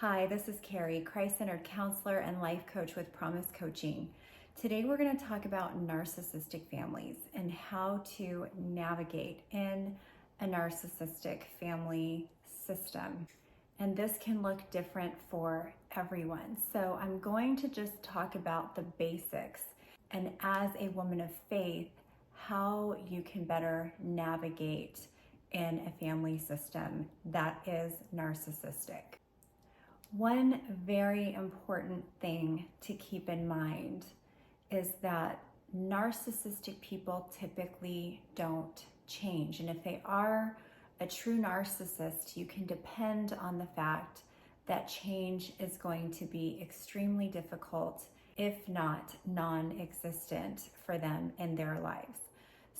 Hi, this is Carrie, Christ-centered counselor and life coach with Promise Coaching. Today we're going to talk about narcissistic families and how to navigate in a narcissistic family system. And this can look different for everyone. So I'm going to just talk about the basics and, as a woman of faith, how you can better navigate in a family system that is narcissistic. One very important thing to keep in mind is that narcissistic people typically don't change. And if they are a true narcissist, you can depend on the fact that change is going to be extremely difficult, if not non-existent, for them in their lives.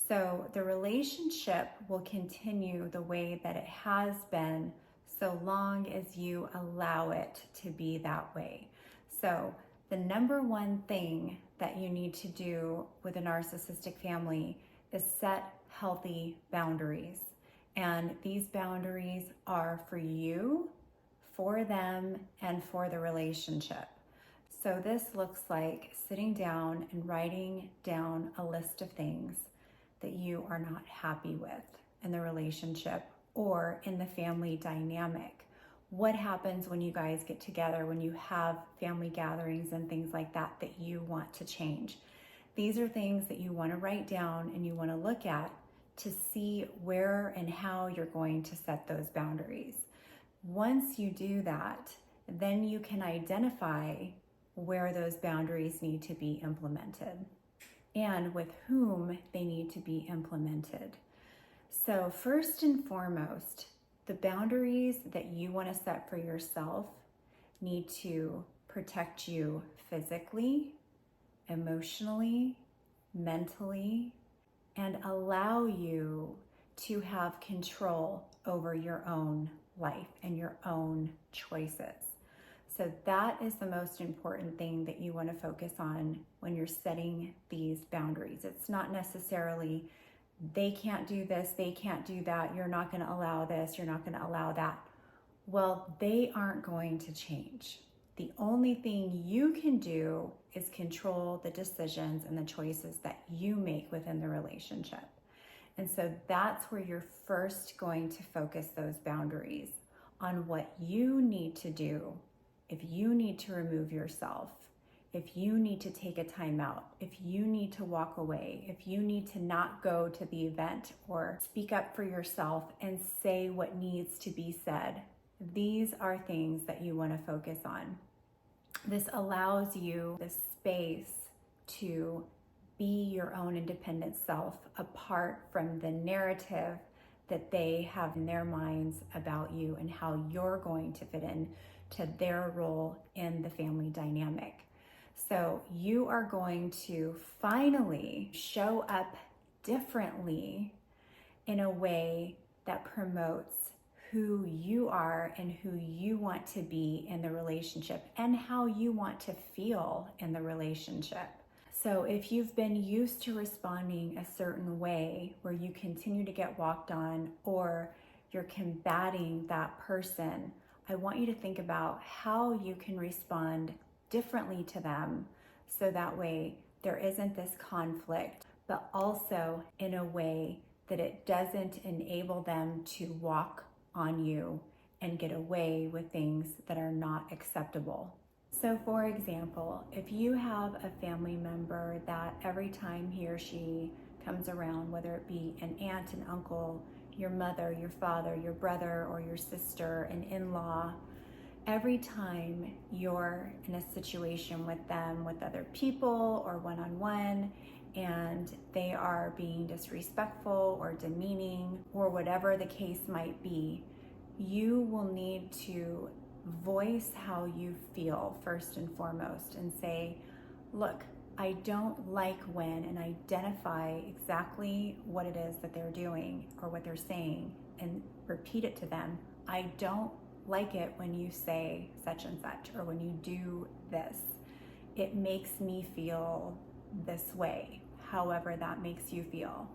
So the relationship will continue the way that it has been so long as you allow it to be that way. So the number one thing that you need to do with a narcissistic family is set healthy boundaries. And these boundaries are for you, for them, and for the relationship. So this looks like sitting down and writing down a list of things that you are not happy with in the relationship or in the family dynamic. What happens when you guys get together, when you have family gatherings and things like that you want to change? These are things that you want to write down and you want to look at to see where and how you're going to set those boundaries. Once you do that, then you can identify where those boundaries need to be implemented and with whom they need to be implemented. So first and foremost, the boundaries that you want to set for yourself need to protect you physically, emotionally, mentally, and allow you to have control over your own life and your own choices. So that is the most important thing that you want to focus on when you're setting these boundaries. It's not necessarily they can't do this, they can't do that, you're not going to allow this, you're not going to allow that. Well, they aren't going to change. The only thing you can do is control the decisions and the choices that you make within the relationship. And so that's where you're first going to focus those boundaries on what you need to do. If you need to remove yourself, if you need to take a time out, if you need to walk away, if you need to not go to the event or speak up for yourself and say what needs to be said, these are things that you want to focus on. This allows you the space to be your own independent self apart from the narrative that they have in their minds about you and how you're going to fit in to their role in the family dynamic. So you are going to finally show up differently in a way that promotes who you are and who you want to be in the relationship and how you want to feel in the relationship. So if you've been used to responding a certain way where you continue to get walked on or you're combating that person, I want you to think about how you can respond differently to them so that way there isn't this conflict, but also in a way that it doesn't enable them to walk on you and get away with things that are not acceptable. So for example, if you have a family member that every time he or she comes around, whether it be an aunt, an uncle, your mother, your father, your brother, or your sister, an in-law, every time you're in a situation with them, with other people or one-on-one, and they are being disrespectful or demeaning or whatever the case might be, you will need to voice how you feel first and foremost and say, look, I don't like when, and identify exactly what it is that they're doing or what they're saying and repeat it to them. I don't like it when you say such and such or when you do this. It makes me feel this way, however that makes you feel.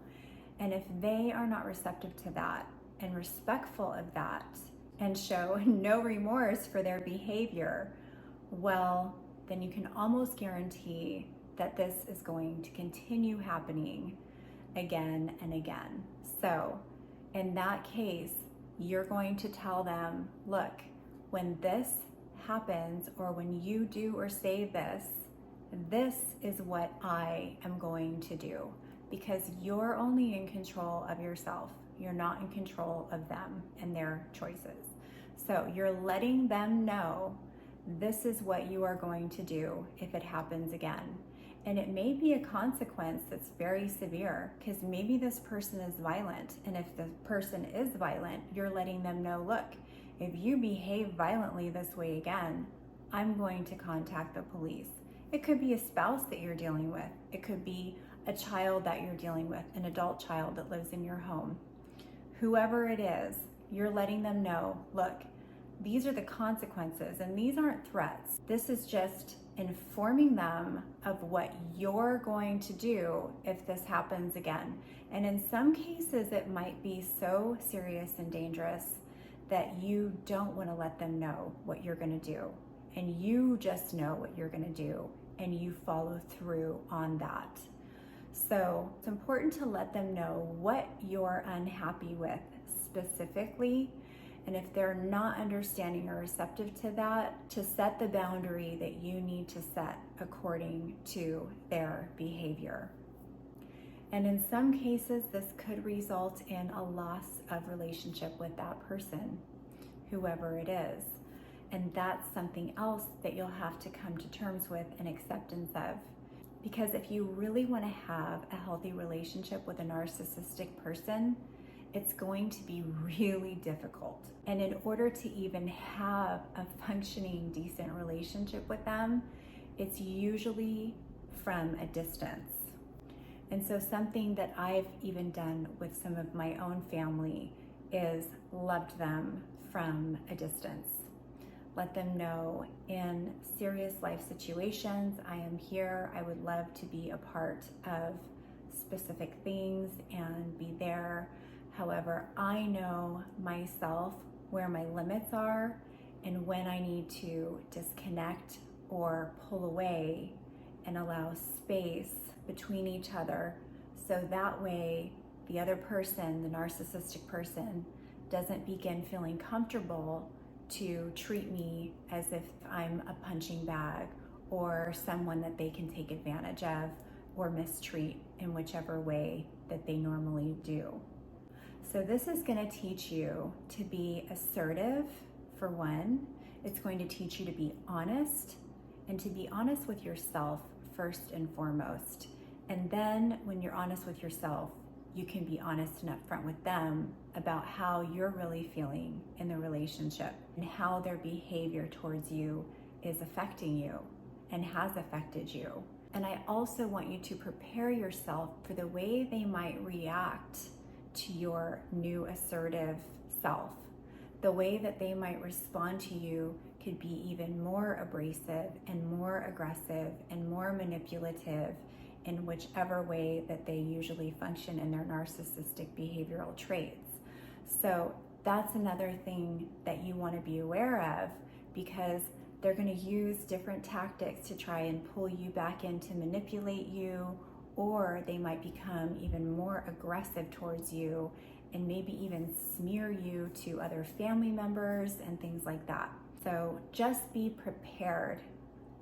And if they are not receptive to that and respectful of that and show no remorse for their behavior, well, then you can almost guarantee that this is going to continue happening again and again. So in that case, you're going to tell them, look, when this happens, or when you do or say this, this is what I am going to do, because you're only in control of yourself. You're not in control of them and their choices. So you're letting them know this is what you are going to do if it happens again. And it may be a consequence that's very severe, because maybe this person is violent. And if the person is violent, you're letting them know, look, if you behave violently this way again, I'm going to contact the police. It could be a spouse that you're dealing with. It could be a child that you're dealing with, an adult child that lives in your home. Whoever it is, you're letting them know, look, these are the consequences, and these aren't threats. This is just informing them of what you're going to do if this happens again. And in some cases, it might be so serious and dangerous that you don't want to let them know what you're going to do. And you just know what you're going to do, and you follow through on that. So it's important to let them know what you're unhappy with specifically. And if they're not understanding or receptive to that, to set the boundary that you need to set according to their behavior. And in some cases, this could result in a loss of relationship with that person, whoever it is. And that's something else that you'll have to come to terms with and acceptance of. Because if you really want to have a healthy relationship with a narcissistic person, it's going to be really difficult. And in order to even have a functioning, decent relationship with them, it's usually from a distance. And so something that I've even done with some of my own family is loved them from a distance. Let them know in serious life situations, I am here. I would love to be a part of specific things and be there. However, I know myself where my limits are and when I need to disconnect or pull away and allow space between each other, so that way the other person, the narcissistic person, doesn't begin feeling comfortable to treat me as if I'm a punching bag or someone that they can take advantage of or mistreat in whichever way that they normally do. So this is going to teach you to be assertive, for one. It's going to teach you to be honest, and to be honest with yourself first and foremost. And then when you're honest with yourself, you can be honest and upfront with them about how you're really feeling in the relationship and how their behavior towards you is affecting you and has affected you. And I also want you to prepare yourself for the way they might react to your new assertive self. The way that they might respond to you could be even more abrasive and more aggressive and more manipulative in whichever way that they usually function in their narcissistic behavioral traits. So that's another thing that you want to be aware of, because they're going to use different tactics to try and pull you back in to manipulate you, or they might become even more aggressive towards you and maybe even smear you to other family members and things like that. So just be prepared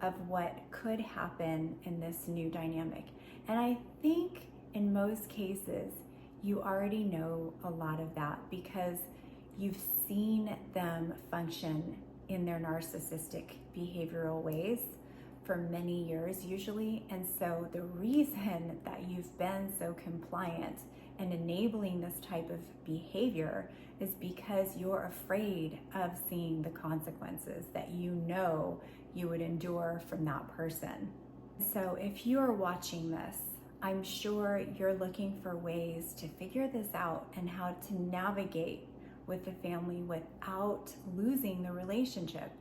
of what could happen in this new dynamic. And I think in most cases, you already know a lot of that because you've seen them function in their narcissistic behavioral ways for many years usually. And so the reason that you've been so compliant and enabling this type of behavior is because you're afraid of seeing the consequences that you know you would endure from that person. So if you are watching this, I'm sure you're looking for ways to figure this out and how to navigate with the family without losing the relationship.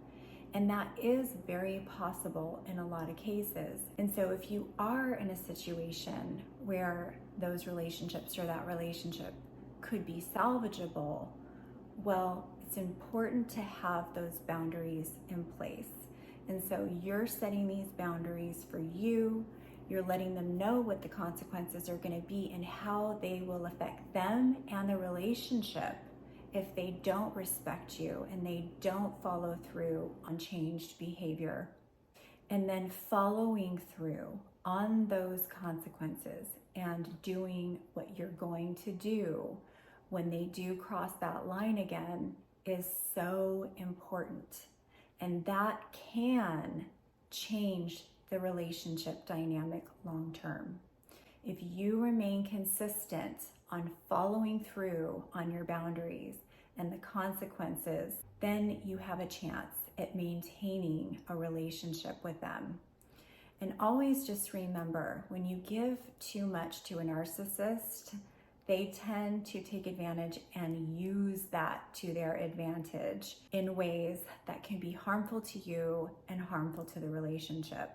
And that is very possible in a lot of cases. And so if you are in a situation where those relationships or that relationship could be salvageable, well, it's important to have those boundaries in place. And so you're setting these boundaries for you. You're letting them know what the consequences are going to be and how they will affect them and the relationship if they don't respect you and they don't follow through on changed behavior. And then following through on those consequences and doing what you're going to do when they do cross that line again is so important. And that can change the relationship dynamic long term. If you remain consistent on following through on your boundaries and the consequences, then you have a chance at maintaining a relationship with them. And always just remember, when you give too much to a narcissist, they tend to take advantage and use that to their advantage in ways that can be harmful to you and harmful to the relationship.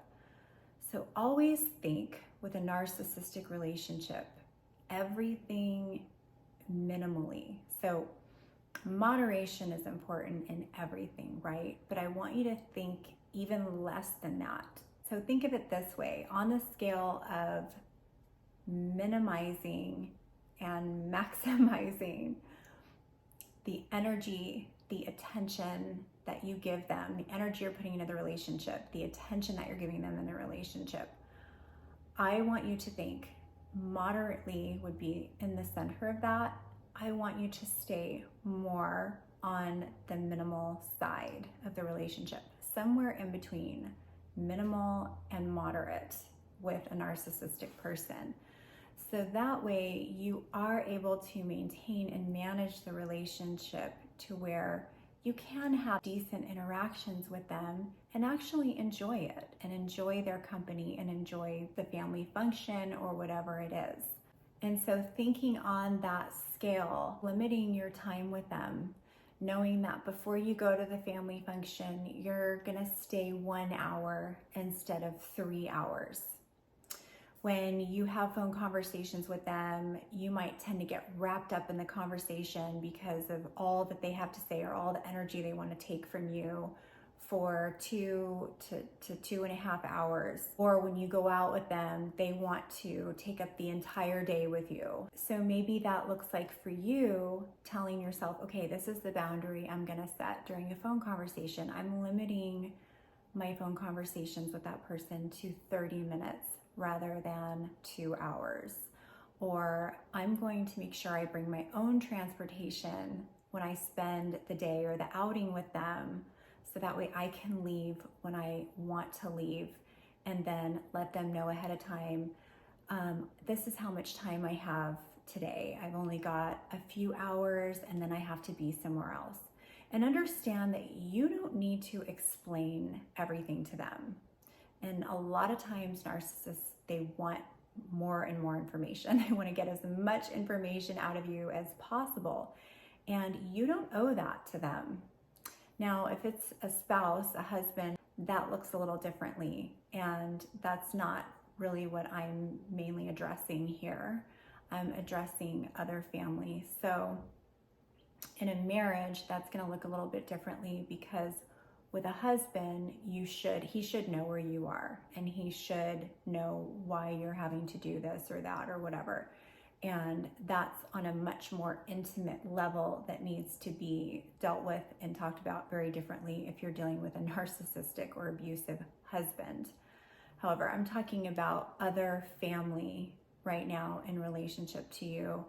So always think with a narcissistic relationship, everything minimally. So moderation is important in everything, right? But I want you to think even less than that. So think of it this way, on the scale of minimizing and maximizing the energy, the attention that you give them, the energy you're putting into the relationship, the attention that you're giving them in the relationship. I want you to think moderately would be in the center of that. I want you to stay more on the minimal side of the relationship, somewhere in between minimal and moderate with a narcissistic person. So that way you are able to maintain and manage the relationship to where you can have decent interactions with them and actually enjoy it and enjoy their company and enjoy the family function or whatever it is. And so thinking on that scale, limiting your time with them, knowing that before you go to the family function, you're gonna stay 1 hour instead of 3 hours. When you have phone conversations with them, you might tend to get wrapped up in the conversation because of all that they have to say or all the energy they want to take from you for 2 to 2.5 hours. Or when you go out with them, they want to take up the entire day with you. So maybe that looks like for you telling yourself, okay, this is the boundary I'm gonna set during a phone conversation. I'm limiting my phone conversations with that person to 30 minutes rather than 2 hours. Or I'm going to make sure I bring my own transportation when I spend the day or the outing with them, so that way I can leave when I want to leave and then let them know ahead of time, this is how much time I have today. I've only got a few hours and then I have to be somewhere else. And understand that you don't need to explain everything to them. And a lot of times narcissists, they want more and more information. They want to get as much information out of you as possible. And you don't owe that to them. Now, if it's a spouse, a husband, that looks a little differently. And that's not really what I'm mainly addressing here. I'm addressing other families. So in a marriage, that's going to look a little bit differently, because with a husband, he should know where you are, and he should know why you're having to do this or that or whatever. And that's on a much more intimate level that needs to be dealt with and talked about very differently if you're dealing with a narcissistic or abusive husband. However, I'm talking about other family right now in relationship to you.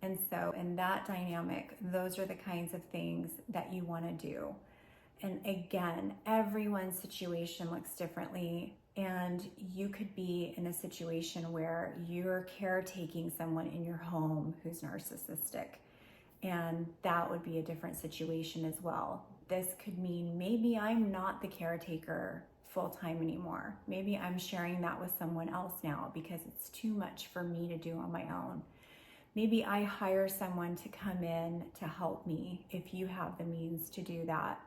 And so in that dynamic, those are the kinds of things that you want to do. And again, everyone's situation looks differently, and you could be in a situation where you're caretaking someone in your home who's narcissistic, and that would be a different situation as well. This could mean maybe I'm not the caretaker full-time anymore. Maybe I'm sharing that with someone else now because it's too much for me to do on my own. Maybe I hire someone to come in to help me if you have the means to do that.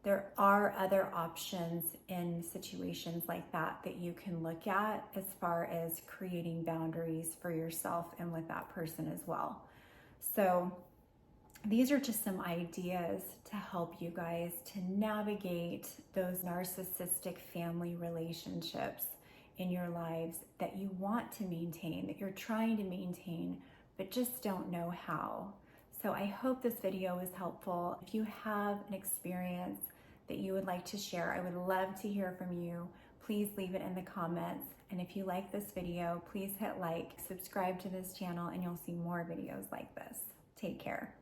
There are other options in situations like that you can look at as far as creating boundaries for yourself and with that person as well. So these are just some ideas to help you guys to navigate those narcissistic family relationships in your lives that you want to maintain, that you're trying to maintain, but just don't know how. So I hope this video was helpful. If you have an experience that you would like to share, I would love to hear from you. Please leave it in the comments. And if you like this video, please hit like, subscribe to this channel, and you'll see more videos like this. Take care.